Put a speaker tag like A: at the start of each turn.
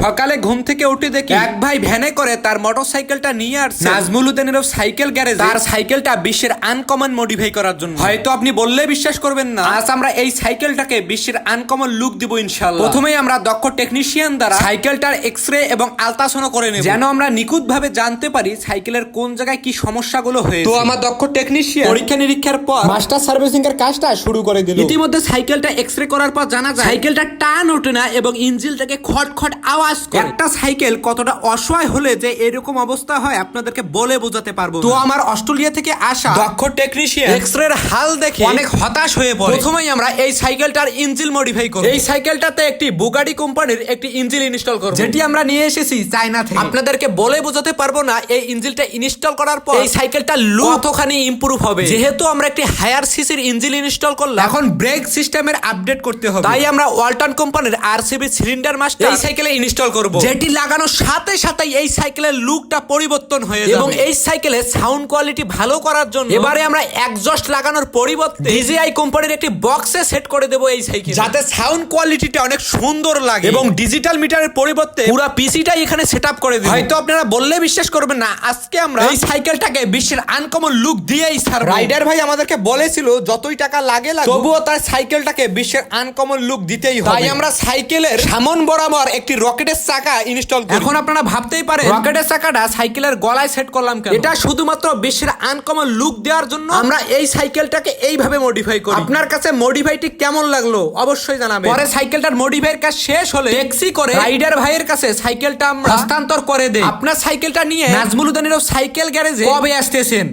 A: সকালে ঘুম থেকে উঠে দেখি এক ভাই ভ্যানে করে তার মোটরসাইকেলটা নিয়ে আসছে নাজমুল উদ্দিনের সাইকেল গ্যারেজ, তার সাইকেলটা বিশ্বের আনকমন মডিফাই করার জন্য। হয়তো আপনি বললে বিশ্বাস করবেন না, আজ আমরা এই সাইকেলটাকে বিশ্বের আনকমন লুক দিব ইনশাআল্লাহ। প্রথমেই আমরা দক্ষ টেকনিশিয়ান দ্বারা সাইকেলটার এক্সরে এবং আলট্রাসাউন্ড করে নেব, যেন আমরা নিখুঁত ভাবে জানতে পারি সাইকেলের কোন জায়গায় কি সমস্যাগুলো হয়েছে। তো আমার দক্ষ টেকনিশিয়ান পরীক্ষা নিরীক্ষার পর মাস্টার সার্ভিসিং এর কাজটা শুরু করে দিল। ইতিমধ্যে সাইকেলটা এক্সরে করার পর জানা যায় সাইকেলটা টান ওঠে না এবং ইঞ্জিনটাকে খটখট আওয়াজ করে। একটা সাইকেল কতটা অসহায় হলে যে এরকম অবস্থা হয় আপনাদেরকে বলে বোঝাতে পারবো। তো আমার অস্ট্রেলিয়া থেকে আসা দক্ষ টেকনিশিয়ান এক্সরের হাল দেখে অনেক হতাশ হয়ে পড়ে। প্রথমেই আমরা এই সাইকেলটার ইঞ্জিন মডিফাই করব। এই সাইকেলটাতে একটি বুগাটি কোম্পানির একটি ইঞ্জিন ইনস্টল করব, যেটি আমরা নিয়ে এসেছি চায়না থেকে। আপনাদেরকে বলে বোঝাতে পারবো না এই ইঞ্জিনটা ইনস্টল করার পর এই সাইকেলটা লুক কতখানি ইমপ্রুভ হবে। যেহেতু আমরা একটি হায়ার সিসির ইঞ্জিন ইনস্টল করলাম, এখন ব্রেক সিস্টেমের আপডেট করতে হবে। তাই আমরা ওয়ালটন কোম্পানির আরসিবি সিলিন্ডার মাস্টার এই সাইকেলে ইনস্টল করব, যেটি লাগানোর সাথে সাথে এই সাইকেলের লুকটা পরিবর্তন হয়ে যাবে। এবং এই সাইকেলে সাউন্ড কোয়ালিটি ভালো করার জন্য এবারে আমরা এক্সজস্ট লাগানোর পরিবর্তে ডিজিআই কোম্পানির একটি বক্সে সেট করে দেব এই সাইকেল, যাতে সাউন্ড কোয়ালিটিটা অনেক সুন্দর লাগে। এবং ডিজিটাল মিটারের পরিবর্তে পুরো পিসিটাই এখানে সেটআপ করে দেব। হয়তো আপনারা বললে বিশ্বাস করবেন না, আজকে আমরা এই সাইকেলটাকে বিশ্বের আনকমন লুক দিয়েই ছাড়ব। রাইডার ভাই আমাদেরকে বলেছিল যতই টাকা লাগে তবুও তার সাইকেলটাকে বিশ্বের আনকমন লুক দিতেই হবে। তাই আমরা সাইকেলের সামন বরাবর একটি রকেটের চাকা ইনস্টল করি। এখন আপনারা ভাবতেই পারেন রকেটের চাকাটা সাইকেলের গলায় সেট করলাম কেন? এটা শুধুমাত্র বিশ্বের আনকমন লুক দেওয়ার জন্য আমরা এই সাইকেলটাকে এইভাবে মডিফাই করি। আপনার কাছে মডিফাইটি কেমন লাগলো অবশ্যই জানাবেন। পরে সাইকেলটার মডিফাইয়ের কাজ শেষ হলে ট্যাক্সি করে রাইডার ভাইয়ের কাছে সাইকেলটা আমরা হস্তান্তর করে দেই। আপনার সাইকেলটা নিয়ে নাজমুল উদ্দিনের সাইকেল গ্যারেজে কবে আসতেছেন?